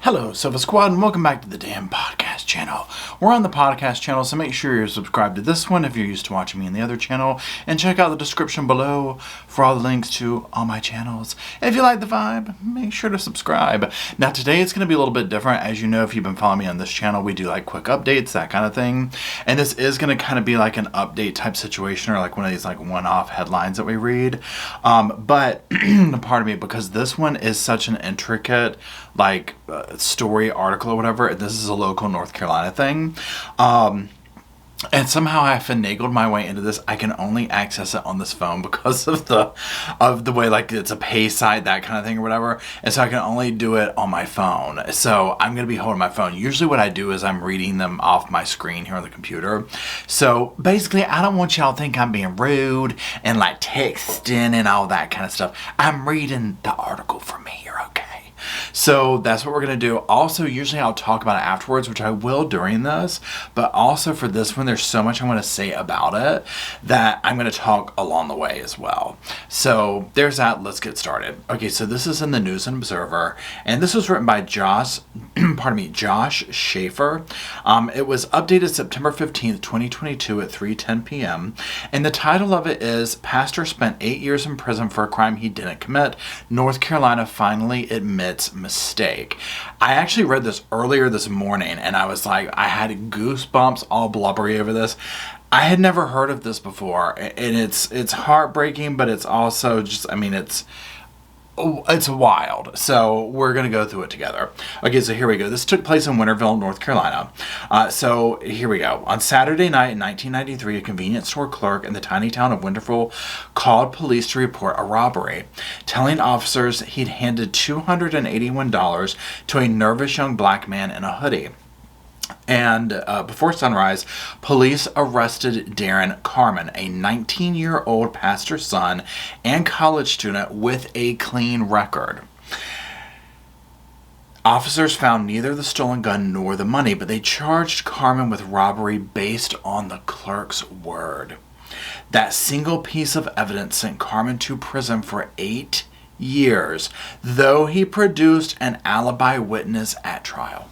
Hello, Sofa Squad, and welcome back to the damn podcast channel. We're on the podcast channel, so make sure you're subscribed to this one if you're used to watching me in the other channel, and check out the description below for all the links to all my channels. If you like the vibe, make sure to subscribe. Now today it's going to be a little bit different. As you know, if you've been following me on this channel, we do like quick updates, that kind of thing. And this is going to kind of be like an update type situation, or like one of these like one-off headlines that we read. But pardon me, because this one is such an intricate like story article or whatever. This is a local North Carolina thing. And somehow I finagled my way into this. I can only access it on this phone because of the way like it's a pay site, that kind of thing or whatever. And so I can only do it on my phone. So I'm going to be holding my phone. Usually what I do is I'm reading them off my screen here on the computer. So basically I don't want y'all to think I'm being rude and like texting and all that kind of stuff. I'm reading the article from here, okay? So that's what we're going to do. Also, usually I'll talk about it afterwards, which I will during this. But also for this one, there's so much I want to say about it that I'm going to talk along the way as well. So there's that. Let's get started. Okay, so this is in the News and Observer. And this was written by Josh Schaefer. It was updated September 15th, 2022 at 3:10 p.m. And the title of it is Pastor Spent 8 years in Prison for a Crime He Didn't Commit. North Carolina Finally Admits Mistake. I actually read this earlier this morning and I was like, I had goosebumps all blubbery over this. I had never heard of this before, and it's heartbreaking, but it's also just, I mean, it's wild. So we're going to go through it together. Okay, so here we go. This took place in Winterville, North Carolina. So here we go. On Saturday night in 1993, a convenience store clerk in the tiny town of Winterville called police to report a robbery, telling officers he'd handed $281 to a nervous young black man in a hoodie. And before sunrise, police arrested Darren Carmen, a 19-year-old pastor's son and college student with a clean record. Officers found neither the stolen gun nor the money, but they charged Carmen with robbery based on the clerk's word. That single piece of evidence sent Carmen to prison for 8 years, though he produced an alibi witness at trial.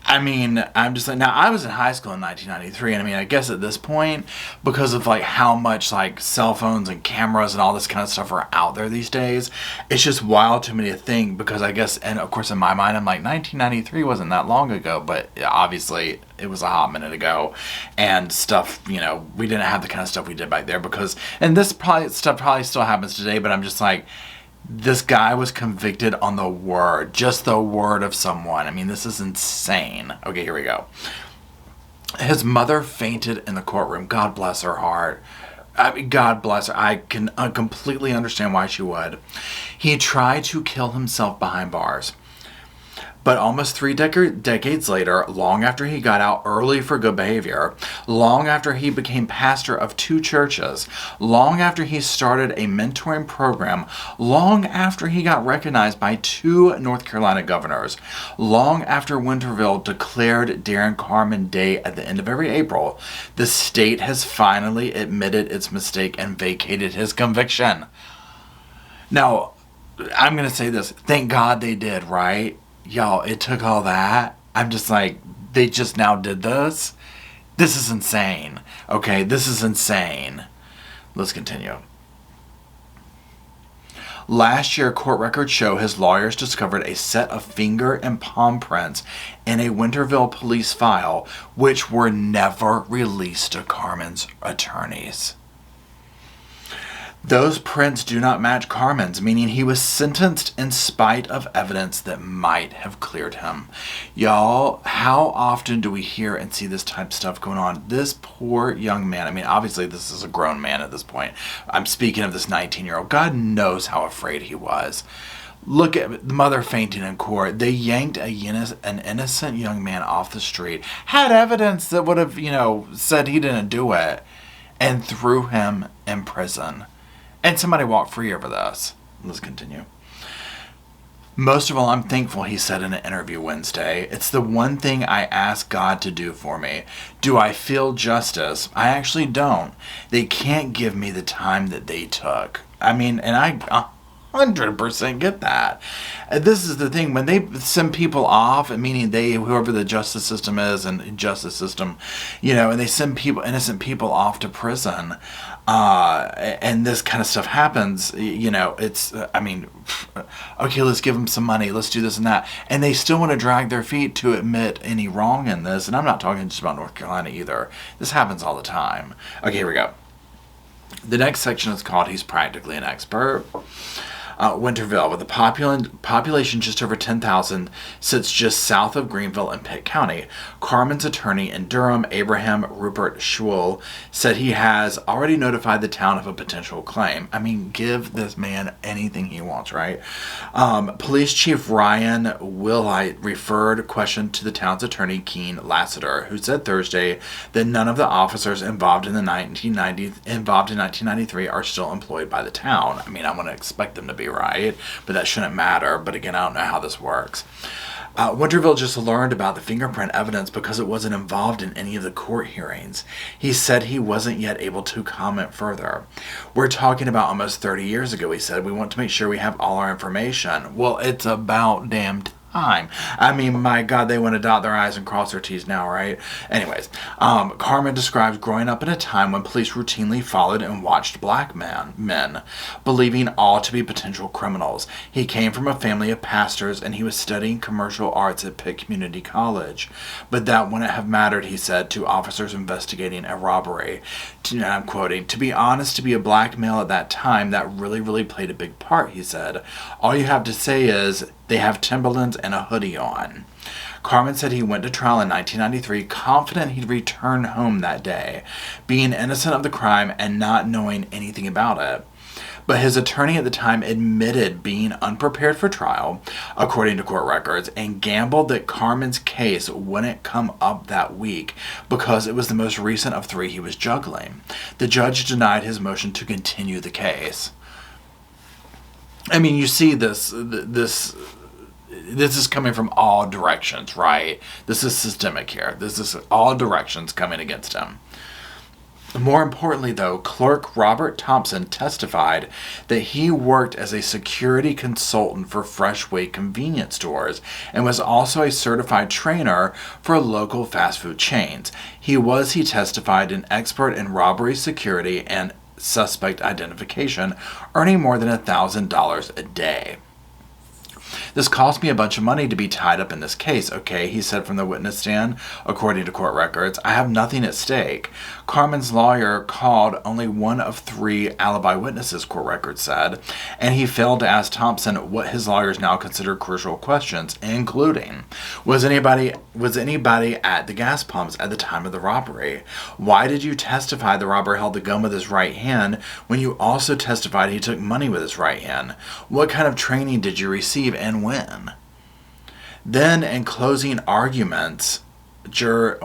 I mean, I'm just like, now I was in high school in 1993, and I mean, I guess at this point, because of like how much like cell phones and cameras and all this kind of stuff are out there these days, it's just wild to me to think, because I guess, and of course in my mind, I'm like, 1993 wasn't that long ago, but obviously it was a hot minute ago, and stuff, you know, we didn't have the kind of stuff we did back there because, and this stuff probably still happens today, but I'm just like, this guy was convicted on the word, just the word of someone. I mean, this is insane. Okay, here we go. His mother fainted in the courtroom. God bless her heart. I mean, God bless her. I can completely understand why she would. He tried to kill himself behind bars. But almost 3 decades later, long after he got out early for good behavior, long after he became pastor of 2 churches, long after he started a mentoring program, long after he got recognized by 2 North Carolina governors, long after Winterville declared Darren Carmen Day at the end of every April, the state has finally admitted its mistake and vacated his conviction. Now, I'm going to say this. Thank God they did, right? Y'all, it took all that. I'm just like, they just now did this? This is insane. Okay, this is insane. Let's continue. Last year, court records show his lawyers discovered a set of finger and palm prints in a Winterville police file, which were never released to Carmen's attorneys. Those prints do not match Carmen's, meaning he was sentenced in spite of evidence that might have cleared him. Y'all, how often do we hear and see this type of stuff going on? This poor young man, I mean, obviously this is a grown man at this point. I'm speaking of this 19-year-old. God knows how afraid he was. Look at the mother fainting in court. They yanked an innocent young man off the street, had evidence that would have, said he didn't do it, and threw him in prison. And somebody walked free over this. Let's continue. Most of all, I'm thankful, he said in an interview Wednesday. It's the one thing I ask God to do for me. Do I feel justice? I actually don't. They can't give me the time that they took. I mean, and I 100% get that. This is the thing, when they send people off, meaning whoever the justice system is and justice system, and they send innocent people off to prison, and this kind of stuff happens, it's, okay, let's give them some money, let's do this and that, and they still want to drag their feet to admit any wrong in this, and I'm not talking just about North Carolina either. This happens all the time. Okay, here we go. The next section is called He's Practically an Expert. Winterville, with a population just over 10,000, sits just south of Greenville in Pitt County. Carmen's attorney in Durham, Abraham Rupert Schewel, said he has already notified the town of a potential claim. Give this man anything he wants, right? Police Chief Ryan Willite referred a question to the town's attorney, Keene Lassiter, who said Thursday that none of the officers involved in 1993 are still employed by the town. I want to expect them to be, right? But that shouldn't matter. But again, I don't know how this works. Winterville just learned about the fingerprint evidence because it wasn't involved in any of the court hearings. He said he wasn't yet able to comment further. We're talking about almost 30 years ago, he said. We want to make sure we have all our information. Well, it's about damn time. My God, they want to dot their I's and cross their T's now, right? Anyways, Carmen describes growing up in a time when police routinely followed and watched black men, believing all to be potential criminals. He came from a family of pastors, and he was studying commercial arts at Pitt Community College. But that wouldn't have mattered, he said, to officers investigating a robbery. And I'm quoting, "To be honest, to be a black male at that time, that really, really played a big part," he said. "All you have to say is, they have Timberlands and a hoodie on." Carmen said he went to trial in 1993, confident he'd return home that day, being innocent of the crime and not knowing anything about it. But his attorney at the time admitted being unprepared for trial, according to court records, and gambled that Carmen's case wouldn't come up that week because it was the most recent of 3 he was juggling. The judge denied his motion to continue the case. You see this is coming from all directions, right? This is systemic here. This is all directions coming against him. More importantly, though, clerk Robert Thompson testified that he worked as a security consultant for Freshway convenience stores and was also a certified trainer for local fast food chains. He testified, an expert in robbery security and suspect identification, earning more than $1,000 a day. "This cost me a bunch of money to be tied up in this case, okay," he said from the witness stand, according to court records. "I have nothing at stake." Carmen's lawyer called only one of 3 alibi witnesses, court records said, and he failed to ask Thompson what his lawyers now consider crucial questions, including, was anybody at the gas pumps at the time of the robbery? Why did you testify the robber held the gun with his right hand when you also testified he took money with his right hand? What kind of training did you receive and when? Then in closing arguments to jurors,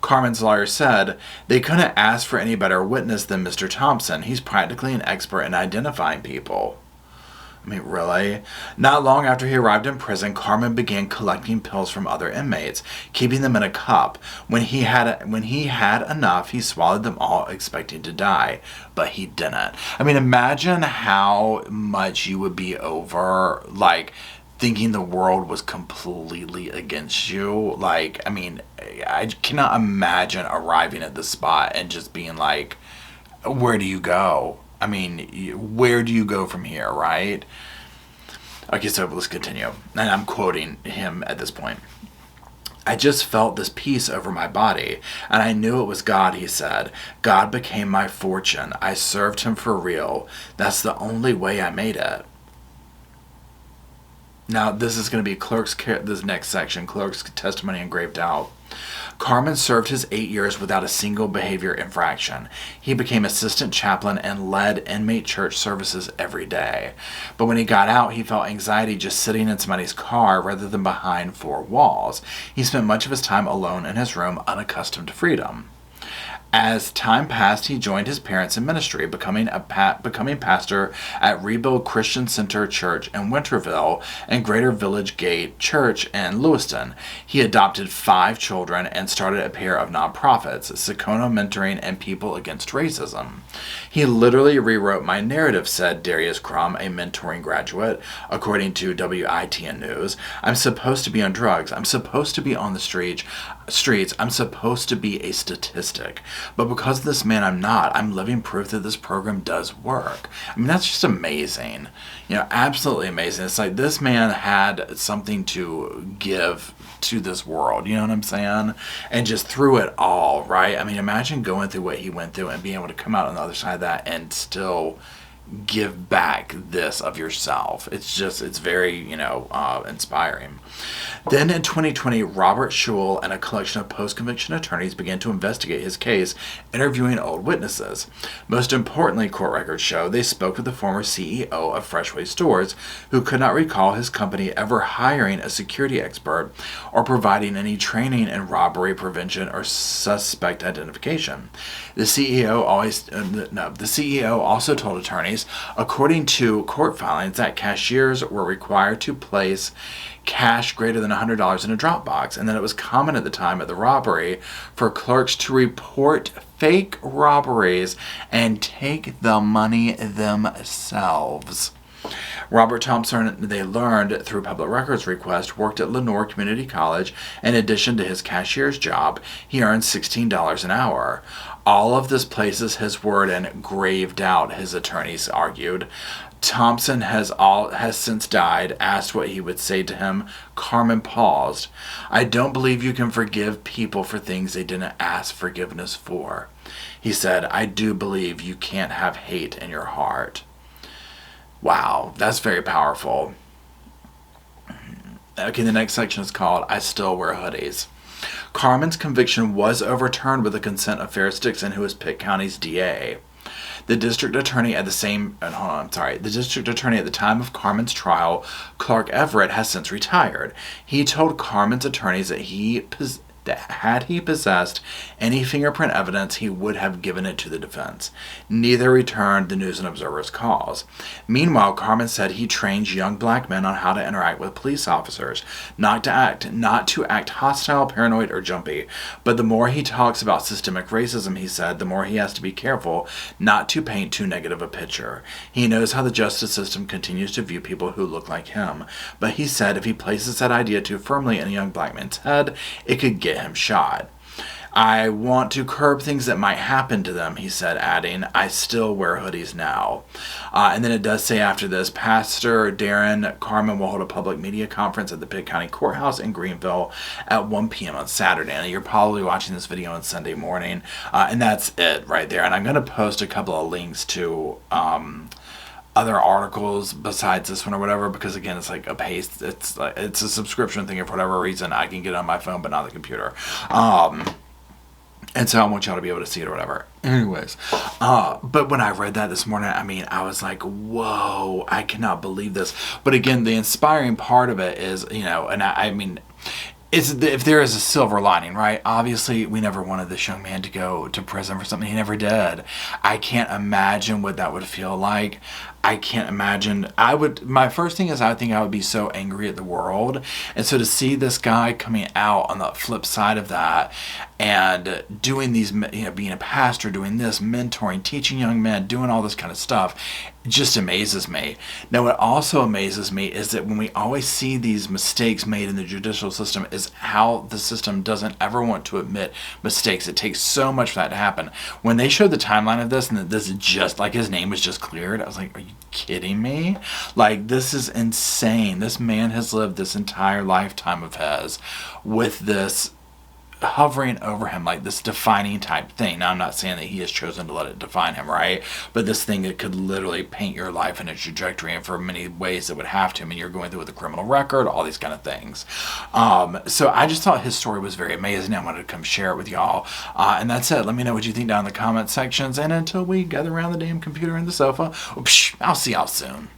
Carmen's lawyer said they couldn't ask for any better witness than Mr. Thompson. He's practically an expert in identifying people. Really? Not long after he arrived in prison, Carmen began collecting pills from other inmates, keeping them in a cup. When he had enough, he swallowed them all, expecting to die. But he didn't. Imagine how much you would be over, thinking the world was completely against you. I cannot imagine arriving at the spot and just being like, where do you go? Where do you go from here, right? Okay, so let's continue. And I'm quoting him at this point. "I just felt this peace over my body, and I knew it was God," he said. "God became my fortune. I served him for real. That's the only way I made it." Now, this is going to be this next section, clerk's testimony in grave doubt. Carmen served his 8 years without a single behavior infraction. He became assistant chaplain and led inmate church services every day. But when he got out, he felt anxiety just sitting in somebody's car rather than behind 4 walls. He spent much of his time alone in his room, unaccustomed to freedom. As time passed, he joined his parents in ministry, becoming pastor at Rebuild Christian Center Church in Winterville and Greater Village Gate Church in Lewiston. He adopted 5 children and started a pair of nonprofits, Sakona Mentoring and People Against Racism. He literally rewrote my narrative, said Darius Crum, a mentoring graduate, according to WITN News. I'm supposed to be on drugs. I'm supposed to be on the streets. I'm supposed to be a statistic. But because of this man, I'm not. I'm living proof that this program does work. I mean, that's just amazing. Absolutely amazing. It's like this man had something to give to this world, you know what I'm saying? And just through it all, right? I mean, imagine going through what he went through and being able to come out on the other side of that and still give back this of yourself. It's very, inspiring. Then in 2020, Robert Schul and a collection of post-conviction attorneys began to investigate his case, interviewing old witnesses. Most importantly, court records show they spoke with the former CEO of Freshway Stores, who could not recall his company ever hiring a security expert or providing any training in robbery prevention or suspect identification. The CEO also told attorneys, according to court filings, that cashiers were required to place cash greater than $100 in a drop box, and that it was common at the time of the robbery for clerks to report fake robberies and take the money themselves. Robert Thompson, they learned through public records request, worked at Lenore Community College. In addition to his cashier's job, he earned $16 an hour. All of this places his word in grave doubt, his attorneys argued. Thompson has since died. Asked what he would say to him, Carmen paused. I don't believe you can forgive people for things they didn't ask forgiveness for. He said, I do believe you can't have hate in your heart. Wow, that's very powerful. Okay, the next section is called I Still Wear Hoodies. Carmen's conviction was overturned with the consent of Ferris Dixon, who was Pitt County's DA. The district attorney at the time of Carmen's trial, Clark Everett, has since retired. He told Carmen's attorneys that had he possessed any fingerprint evidence, he would have given it to the defense. Neither returned the News and Observer's calls. Meanwhile, Carmen said he trains young black men on how to interact with police officers, not to act hostile, paranoid, or jumpy. But the more he talks about systemic racism, he said, the more he has to be careful not to paint too negative a picture. He knows how the justice system continues to view people who look like him. But he said if he places that idea too firmly in a young black man's head, it could get him shot. I want to curb things that might happen to them, he said, adding, I still wear hoodies now. And then it does say after this, Pastor Darren Carmen will hold a public media conference at the Pitt County Courthouse in Greenville at 1 p.m. on Saturday. And you're probably watching this video on Sunday morning. And that's it right there. And I'm going to post a couple of links to other articles besides this one or whatever, because again, it's like a paste. It's a subscription thing. For whatever reason, I can get it on my phone, but not the computer. And so I want y'all to be able to see it or whatever. Anyways, but when I read that this morning, I mean, I was like, whoa, I cannot believe this. But again, the inspiring part of it is, and I mean, if there is a silver lining, right? Obviously, we never wanted this young man to go to prison for something he never did. I can't imagine what that would feel like. I can't imagine. My first thing is I think I would be so angry at the world. And so to see this guy coming out on the flip side of that and doing these, being a pastor, doing this, mentoring, teaching young men, doing all this kind of stuff, it just amazes me. Now, what also amazes me is that when we always see these mistakes made in the judicial system is how the system doesn't ever want to admit mistakes. It takes so much for that to happen. When they showed the timeline of this and that this is just like his name was just cleared, I was like, are you kidding me? Like, this is insane. This man has lived this entire lifetime of his with this hovering over him, like this defining type thing. Now, I'm not saying that he has chosen to let it define him, right? But this thing that could literally paint your life in a trajectory, and for many ways it would have to. I mean, you're going through with a criminal record, all these kind of things. So I just thought his story was very amazing. I wanted to come share it with y'all. And that's it. Let me know what you think down in the comment sections. And until we gather around the damn computer and the sofa, I'll see y'all soon.